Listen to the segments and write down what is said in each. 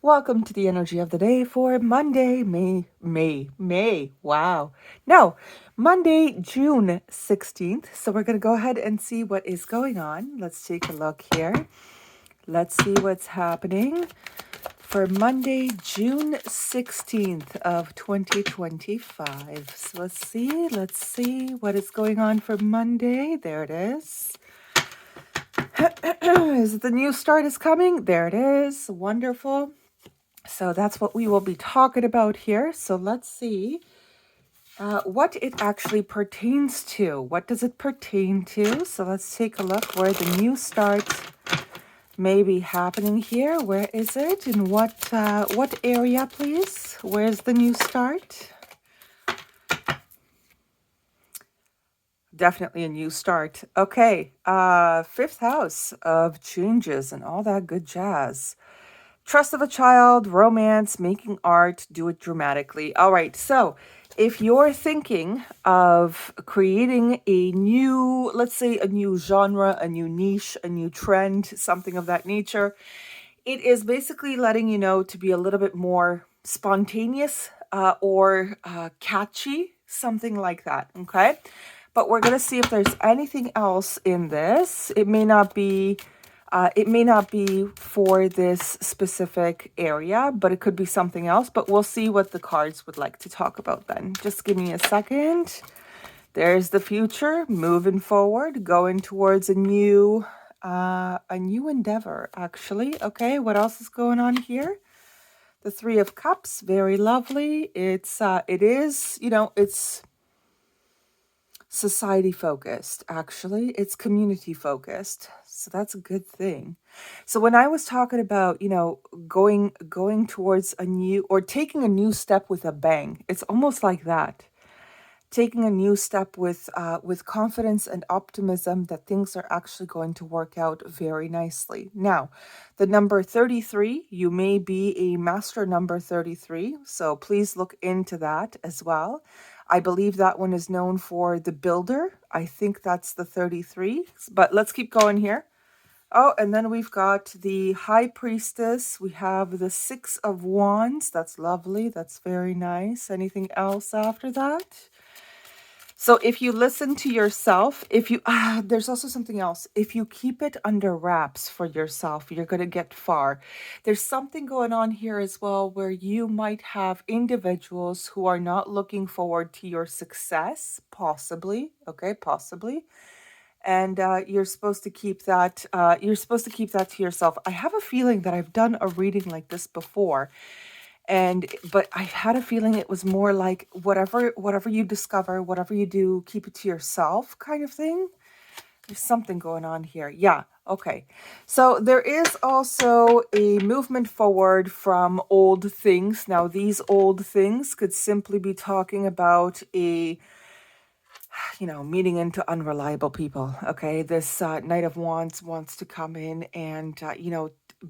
Welcome to the energy of the day for Monday, May. Wow. No, Monday, June 16th. So we're going to go ahead and see what is going on. Let's take a look here. Let's see what's happening for Monday, June 16th of 2025. So let's see what is going on for Monday. There it is. Is it the new start is coming? There it is. Wonderful. So that's what we will be talking about here. So let's see what it actually pertains to. What does it pertain to? So let's take a look where the new start may be happening here. Where is it? In what area, please? Where's the new start? Definitely a new start. Okay, fifth house of changes and all that good jazz. Trust of a child, romance, making art, do it dramatically. All right, so if you're thinking of creating a new, let's say a new genre, a new niche, a new trend, something of that nature, it is basically letting you know to be a little bit more spontaneous or catchy, something like that, okay? But we're going to see if there's anything else in this. It may not be for this specific area, but it could be something else. But we'll see what the cards would like to talk about then. Just give me a second. There's the future, moving forward, going towards a new endeavor, actually. Okay, what else is going on here? The Three of Cups, very lovely. It is, it's society focused, actually. It's community focused. So that's a good thing. So when I was talking about, going towards a new or taking a new step with a bang, it's almost like that. Taking a new step with confidence and optimism that things are actually going to work out very nicely. Now, the number 33, you may be a master number 33, so please look into that as well. I believe that one is known for the builder. I think that's the 33, but let's keep going here. Oh, and then we've got the High Priestess. We have the Six of Wands. That's lovely. That's very nice. Anything else after that? So if you listen to yourself, there's also something else. If you keep it under wraps for yourself, you're going to get far. There's something going on here as well where you might have individuals who are not looking forward to your success, possibly. Okay, possibly. And you're supposed to keep that. You're supposed to keep that to yourself. I have a feeling that I've done a reading like this before, but I had a feeling it was more like whatever you discover, whatever you do, keep it to yourself kind of thing. There's something going on here. Yeah, okay. So there is also a movement forward from old things. Now, these old things could simply be talking about meeting into unreliable people. Okay, this Knight of Wands wants to come in and,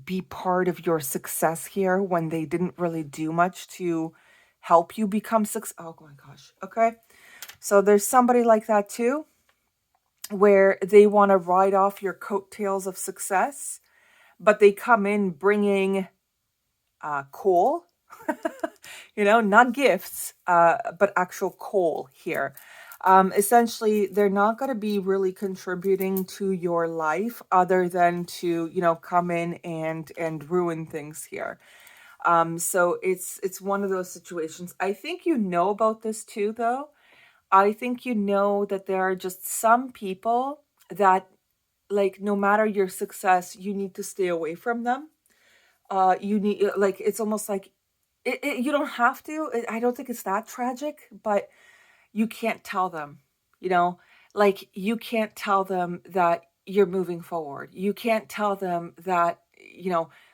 be part of your success here when they didn't really do much to help you become successful. Oh my gosh. Okay. So there's somebody like that too, where they want to ride off your coattails of success, but they come in bringing coal, not gifts, but actual coal here. Essentially, they're not going to be really contributing to your life other than to, come in and ruin things here. So it's one of those situations. I think you know about this too, though. I think you know that there are just some people that, like, no matter your success, you need to stay away from them. You need, like, it's almost like you don't have to. I don't think it's that tragic, but you can't tell them, like you can't tell them that you're moving forward. You can't tell them that,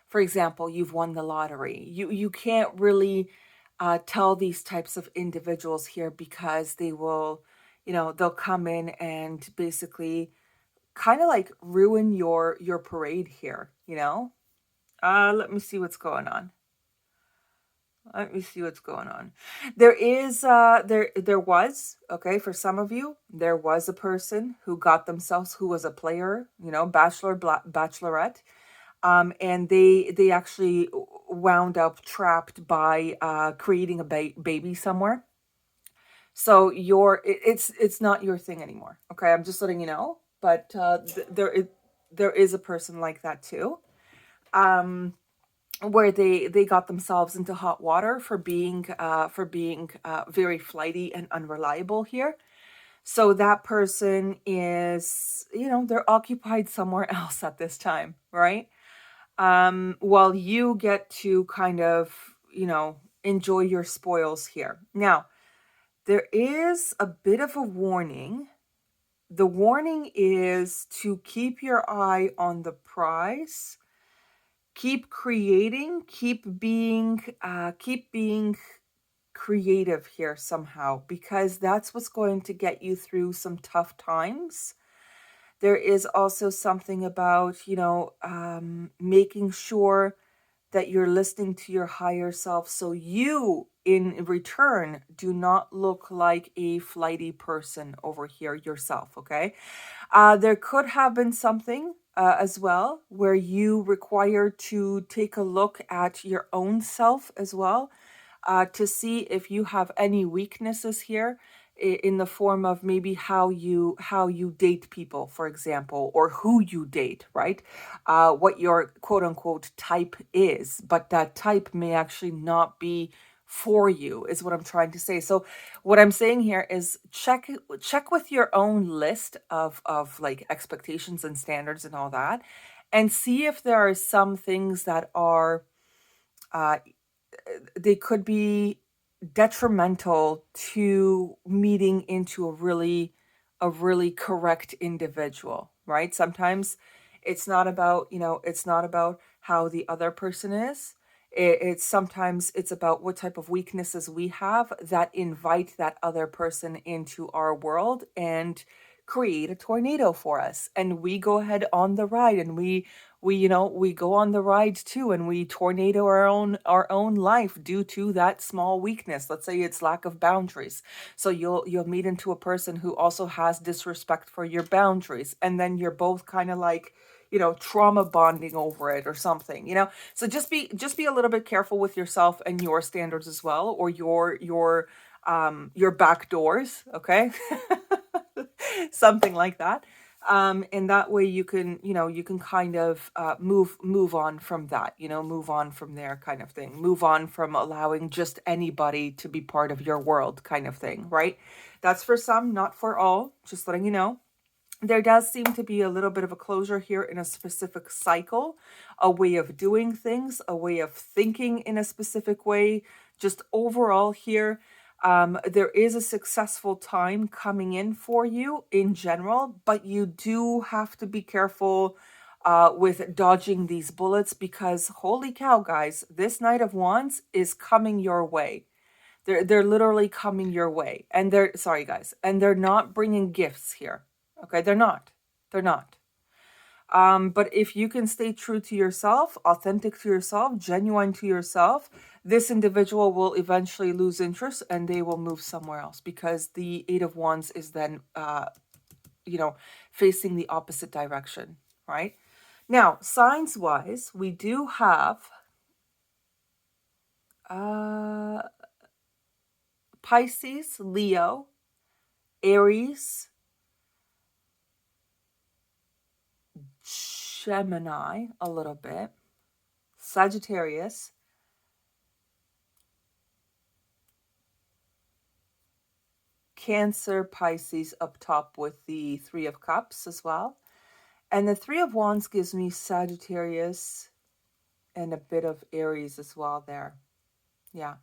for example, you've won the lottery. You can't really tell these types of individuals here because they will, they'll come in and basically kind of like ruin your parade here. Let me see what's going on. Let me see what's going on. There is there was, okay, for some of you, there was a person who got themselves, who was a player, bachelorette. And they actually wound up trapped by creating a baby somewhere. So it's not your thing anymore. Okay, I'm just letting you know. But there is a person like that too, where they got themselves into hot water for being very flighty and unreliable here. So that person is, they're occupied somewhere else at this time, right? While you get to kind of, enjoy your spoils here. Now, there is a bit of a warning. The warning is to keep your eye on the prize, keep creating, keep being creative here somehow, because that's what's going to get you through some tough times. There is also something about, making sure that you're listening to your higher self, so you in return do not look like a flighty person over here yourself. Okay, there could have been something as well where you require to take a look at your own self as well, to see if you have any weaknesses here, in the form of maybe how you date people, for example, or who you date, right? What your quote unquote type is, but that type may actually not be for you, is what I'm trying to say. So what I'm saying here is check with your own list of like expectations and standards and all that, and see if there are some things that are uh, they could be detrimental to meeting into a really correct individual, right? Sometimes it's not about how the other person is. It's sometimes it's about what type of weaknesses we have that invite that other person into our world and create a tornado for us, and we go ahead on the ride, and we go on the ride too, and we tornado our own life due to that small weakness. Let's say it's lack of boundaries. So you'll meet into a person who also has disrespect for your boundaries, and then you're both kind of like, trauma bonding over it or something. So just be a little bit careful with yourself and your standards as well, or your back doors, okay? Something like that. And that way you can kind of move on from that, move on from there, kind of thing, move on from allowing just anybody to be part of your world, kind of thing, right? That's for some, not for all, just letting you know. There does seem to be a little bit of a closure here in a specific cycle, a way of doing things, a way of thinking in a specific way. Just overall here, there is a successful time coming in for you in general, but you do have to be careful with dodging these bullets, because holy cow, guys, this Knight of Wands is coming your way. They're literally coming your way. And they're sorry guys, and they're not bringing gifts here. Okay, they're not. They're not. But if you can stay true to yourself, authentic to yourself, genuine to yourself, this individual will eventually lose interest and they will move somewhere else, because the Eight of Wands is then facing the opposite direction, right? Now, signs wise, we do have uh Pisces, Leo, Aries, Gemini a little bit, Sagittarius, Cancer, Pisces up top with the Three of Cups as well. And the Three of Wands gives me Sagittarius and a bit of Aries as well there. Yeah.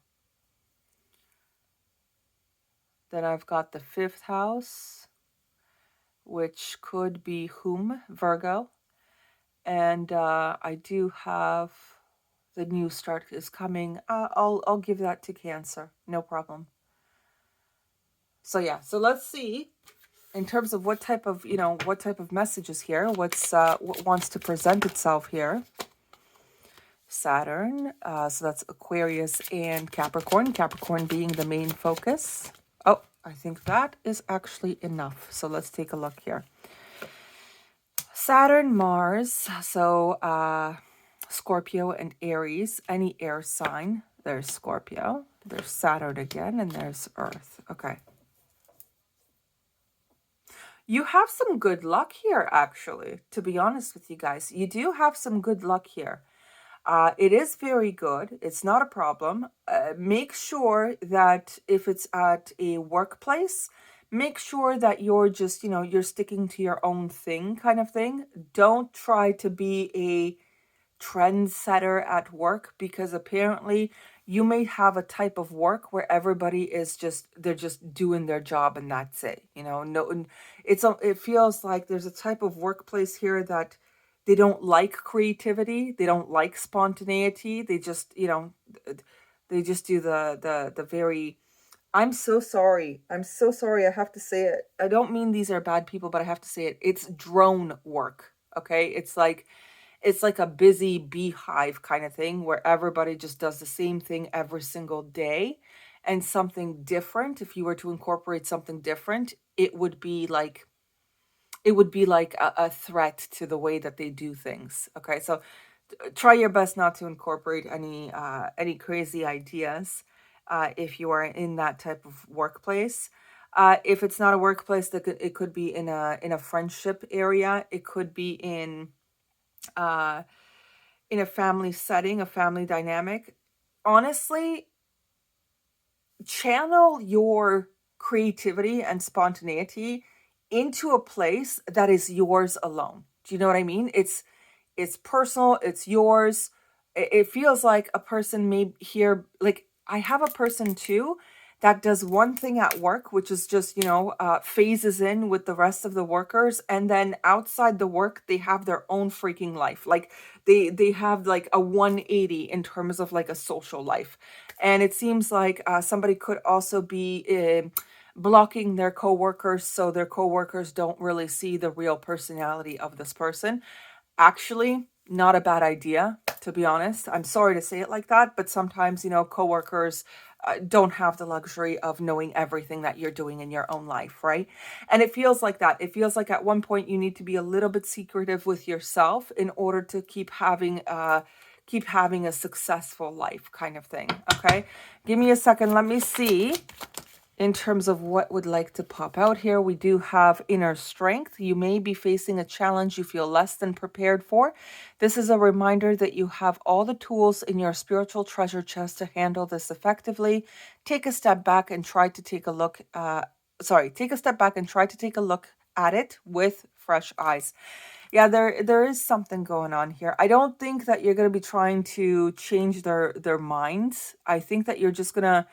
Then I've got the fifth house, which could be whom, Virgo. And I do have the new start is coming. I'll give that to Cancer. No problem. So yeah, so let's see in terms of what type of messages here, what wants to present itself here. Saturn, so that's Aquarius and Capricorn, Capricorn being the main focus. Oh, I think that is actually enough. So let's take a look here. Saturn, Mars, so Scorpio and Aries, any air sign. There's Scorpio, there's Saturn again, and there's Earth. Okay. You have some good luck here, actually, to be honest with you guys. You do have some good luck here. It is very good. It's not a problem. Make sure that if it's at a workplace, make sure that you're just, you're sticking to your own thing kind of thing. Don't try to be a trendsetter at work, because apparently you may have a type of work where everybody is just, they're just doing their job and that's it. No, and it feels like there's a type of workplace here that they don't like creativity, they don't like spontaneity. They just, they just do the very, I'm so sorry. I'm so sorry. I have to say it. I don't mean these are bad people, but I have to say it. It's drone work. Okay. It's like a busy beehive kind of thing where everybody just does the same thing every single day, and something different. If you were to incorporate something different, it would be like a threat to the way that they do things. Okay. So try your best not to incorporate any crazy ideas if you are in that type of workplace. If it's not a workplace, it could be in a friendship area. It could be uh, in a family setting, a family dynamic. Honestly, channel your creativity and spontaneity into a place that is yours alone. Do you know what I mean? It's personal, it's yours. It feels like a person may hear, like I have a person too that does one thing at work, which is just, phases in with the rest of the workers. And then outside the work, they have their own freaking life. Like they have like a 180 in terms of like a social life. And it seems like somebody could also be blocking their coworkers, so their coworkers don't really see the real personality of this person. Actually, not a bad idea, to be honest. I'm sorry to say it like that, but sometimes, coworkers don't have the luxury of knowing everything that you're doing in your own life, right? And it feels like that. It feels like at one point you need to be a little bit secretive with yourself in order to keep having a successful life kind of thing. Okay. Give me a second. Let me see. In terms of what would like to pop out here, we do have inner strength. You may be facing a challenge you feel less than prepared for. This is a reminder that you have all the tools in your spiritual treasure chest to handle this effectively. Take a step back and try to take a look. Take a step back and try to take a look at it with fresh eyes. Yeah, there is something going on here. I don't think that you're going to be trying to change their minds. I think that you're gonna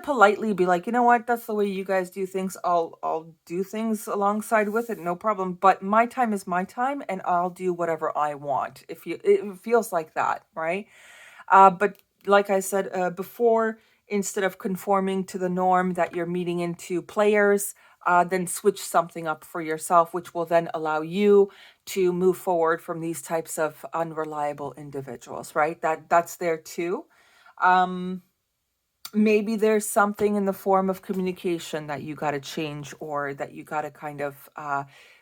politely be like, you know what, that's the way you guys do things. I'll do things alongside with it, no problem. But my time is my time, and I'll do whatever I want. It feels like that, right? But like I said before, instead of conforming to the norm that you're meeting into players, then switch something up for yourself, which will then allow you to move forward from these types of unreliable individuals, right? That's there too. Um, Maybe there's something in the form of communication that you got to change, or that you got to kind of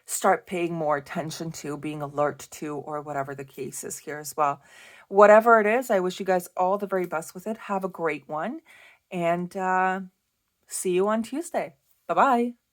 start paying more attention to, being alert to, or whatever the case is here as well. Whatever it is, I wish you guys all the very best with it. Have a great one, and see you on Tuesday. Bye bye.